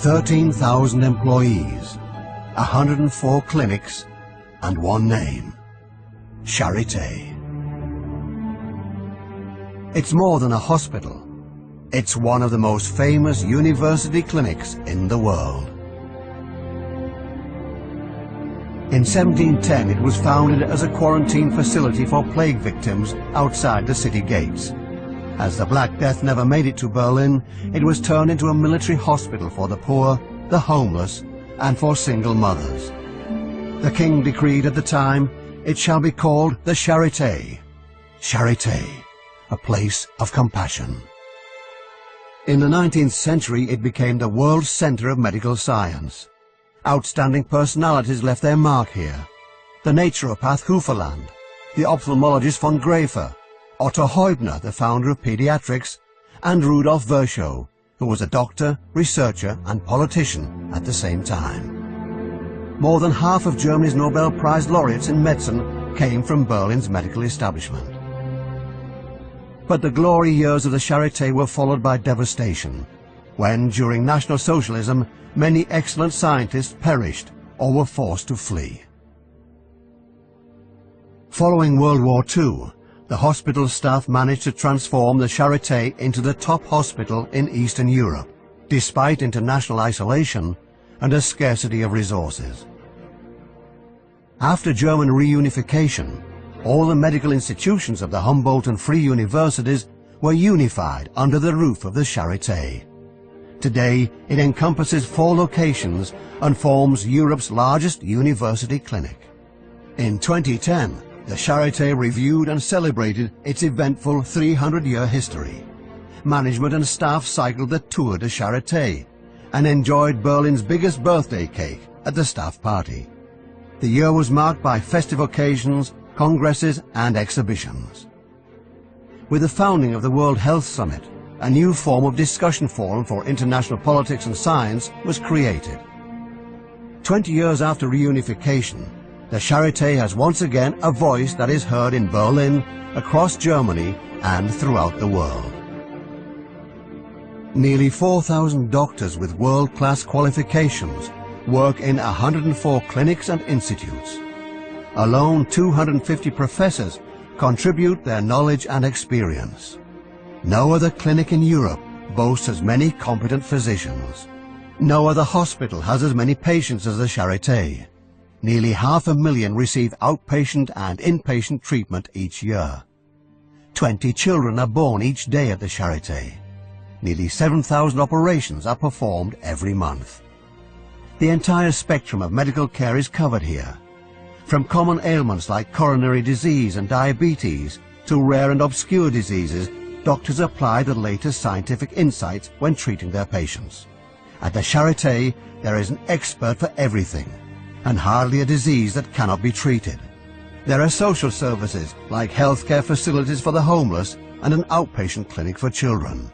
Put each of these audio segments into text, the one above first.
13,000 employees, 104 clinics, and one name: Charité. It's more than a hospital. It's one of the most famous university clinics in the world. In 1710 it was founded as a quarantine facility for plague victims outside the city gates. As the Black Death never made it to Berlin, it was turned into a military hospital for the poor, the homeless, and for single mothers. The king decreed at the time, "It shall be called the Charité." Charité, a place of compassion. In the 19th century it became the world center of medical science. Outstanding personalities left their mark here. The naturopath Hufeland, the ophthalmologist von Graefe, Otto Heubner, the founder of pediatrics, and Rudolf Virchow, who was a doctor, researcher, and politician at the same time. More than half of Germany's Nobel Prize laureates in medicine came from Berlin's medical establishment. But the glory years of the Charité were followed by devastation, when, during National Socialism, many excellent scientists perished or were forced to flee. Following World War II, the hospital staff managed to transform the Charité into the top hospital in Eastern Europe, despite international isolation and a scarcity of resources. After German reunification, all the medical institutions of the Humboldt and Free Universities were unified under the roof of the Charité. Today, it encompasses 4 locations and forms Europe's largest university clinic. In 2010, the Charité reviewed and celebrated its eventful 300-year history. Management and staff cycled the Tour de Charité and enjoyed Berlin's biggest birthday cake at the staff party. The year was marked by festive occasions, congresses, and exhibitions. With the founding of the World Health Summit, a new form of discussion forum for international politics and science was created. 20 years after reunification, the Charité has once again a voice that is heard in Berlin, across Germany, and throughout the world. Nearly 4,000 doctors with world-class qualifications work in 104 clinics and institutes. Alone 250 professors contribute their knowledge and experience. No other clinic in Europe boasts as many competent physicians. No other hospital has as many patients as the Charité. Nearly 500,000 receive outpatient and inpatient treatment each year. 20 children are born each day at the Charité. Nearly 7,000 operations are performed every month. The entire spectrum of medical care is covered here. From common ailments like coronary disease and diabetes to rare and obscure diseases, doctors apply the latest scientific insights when treating their patients. At the Charité, there is an expert for everything, and hardly a disease that cannot be treated. There are social services like healthcare facilities for the homeless and an outpatient clinic for children.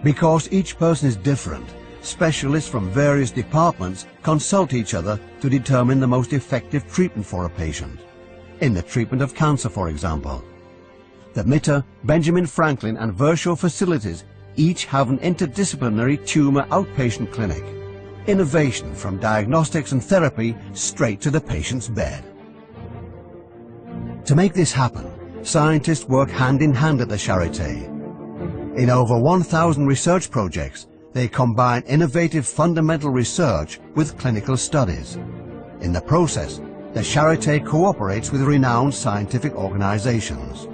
Because each person is different, specialists from various departments consult each other to determine the most effective treatment for a patient. In the treatment of cancer, for example. The Mitte, Benjamin Franklin and Virchow facilities each have an interdisciplinary tumor outpatient clinic. Innovation from diagnostics and therapy straight to the patient's bed. To make this happen, scientists work hand in hand at the Charité. In over 1,000 research projects, they combine innovative fundamental research with clinical studies. In the process, the Charité cooperates with renowned scientific organizations.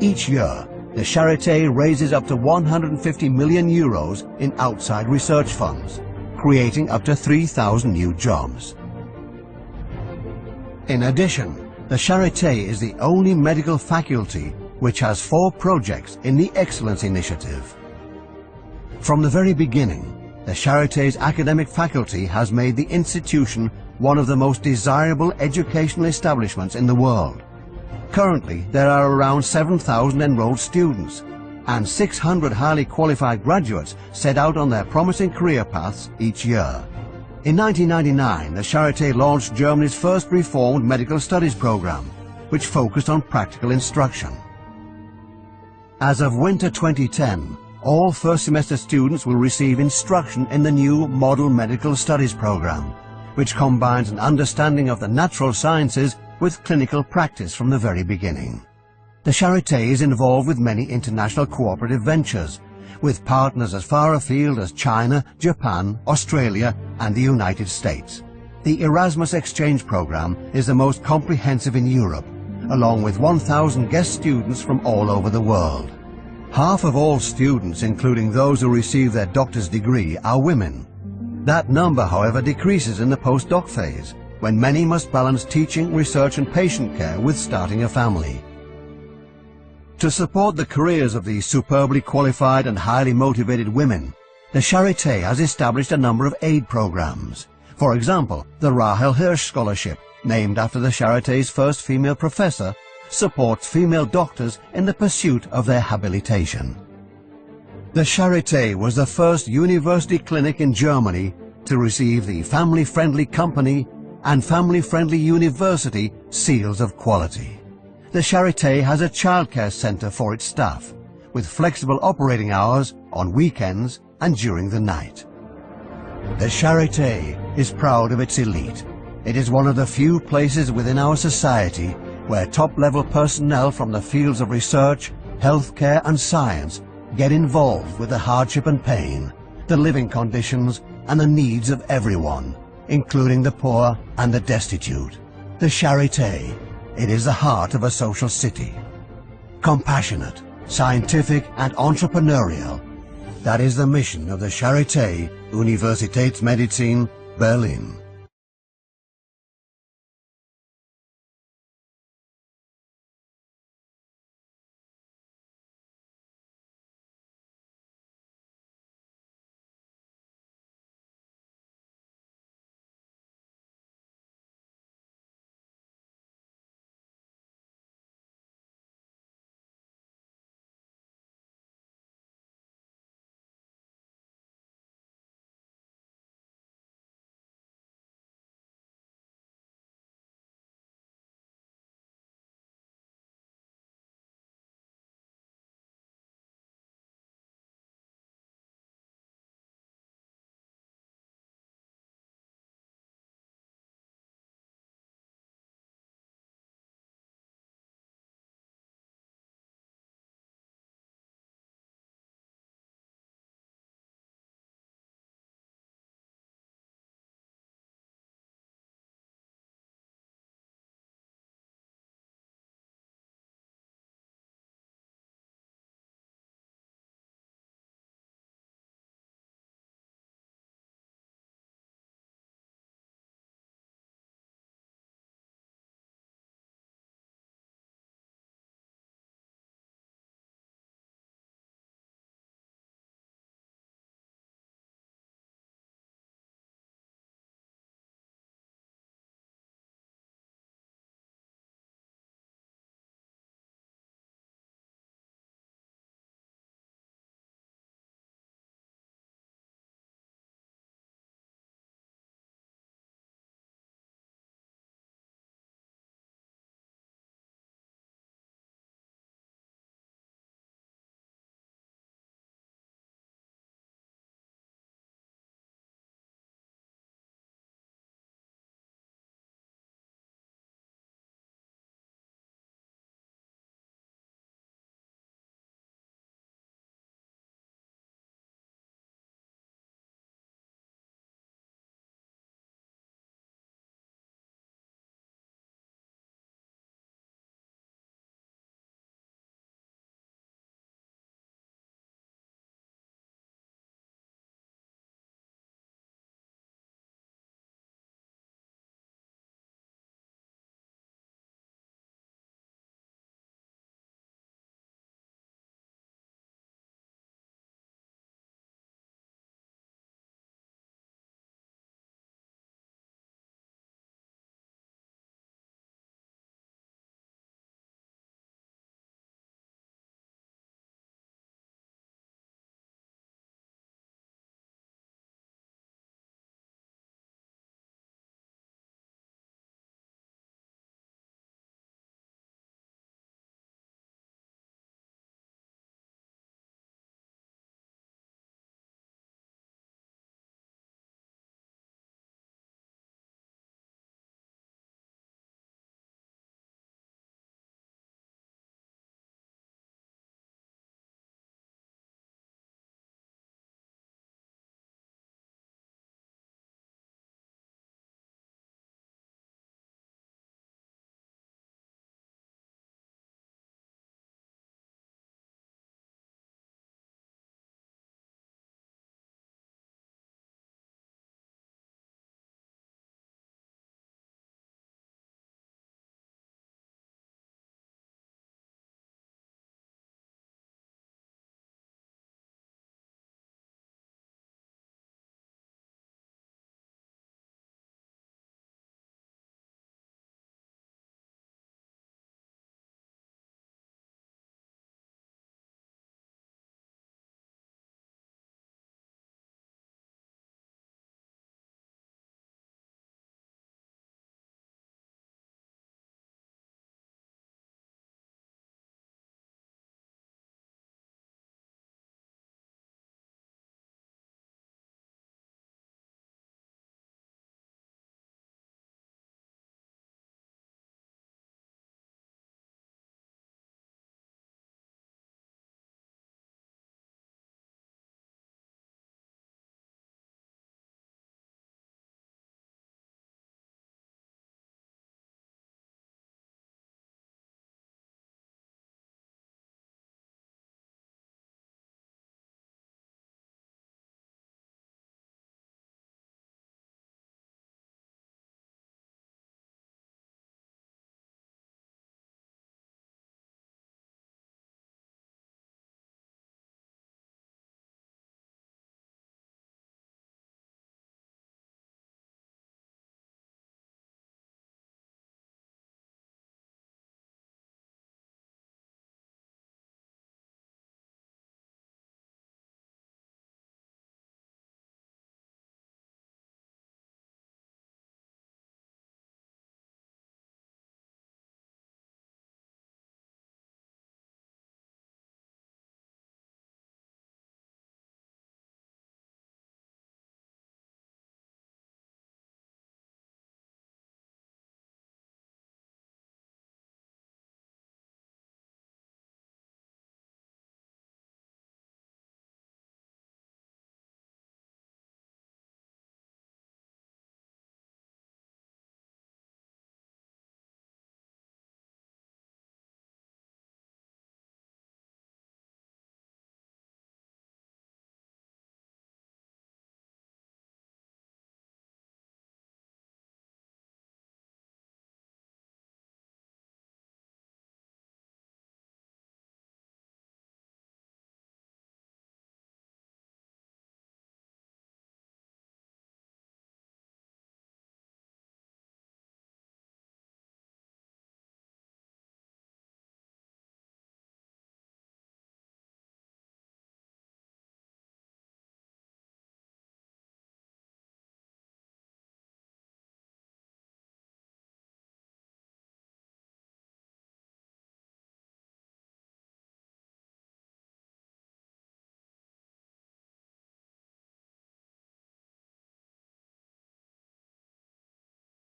Each year, the Charité raises up to 150 million euros in outside research funds, creating up to 3,000 new jobs. In addition, the Charité is the only medical faculty which has 4 projects in the Excellence Initiative. From the very beginning, the Charité's academic faculty has made the institution one of the most desirable educational establishments in the world. Currently, there are around 7,000 enrolled students, and 600 highly qualified graduates set out on their promising career paths each year. In 1999, the Charité launched Germany's first reformed medical studies program, which focused on practical instruction. As of winter 2010, all first semester students will receive instruction in the new Model Medical Studies program, which combines an understanding of the natural sciences with clinical practice from the very beginning. The Charité is involved with many international cooperative ventures, with partners as far afield as China, Japan, Australia and the United States. The Erasmus Exchange Program is the most comprehensive in Europe, along with 1,000 guest students from all over the world. Half of all students, including those who receive their doctor's degree, are women. That number, however, decreases in the postdoc phase, when many must balance teaching, research and patient care with starting a family. To support the careers of these superbly qualified and highly motivated women, the Charité has established a number of aid programs. For example, the Rahel Hirsch Scholarship, named after the Charité's first female professor, supports female doctors in the pursuit of their habilitation. The Charité was the first university clinic in Germany to receive the Family-Friendly Company and Family-Friendly University seals of quality. The Charité has a childcare center for its staff, with flexible operating hours on weekends and during the night. The Charité is proud of its elite. It is one of the few places within our society where top-level personnel from the fields of research, healthcare and science get involved with the hardship and pain, the living conditions and the needs of everyone, including the poor and the destitute. The Charité, it is the heart of a social city. Compassionate, scientific and entrepreneurial, that is the mission of the Charité Universitätsmedizin, Berlin.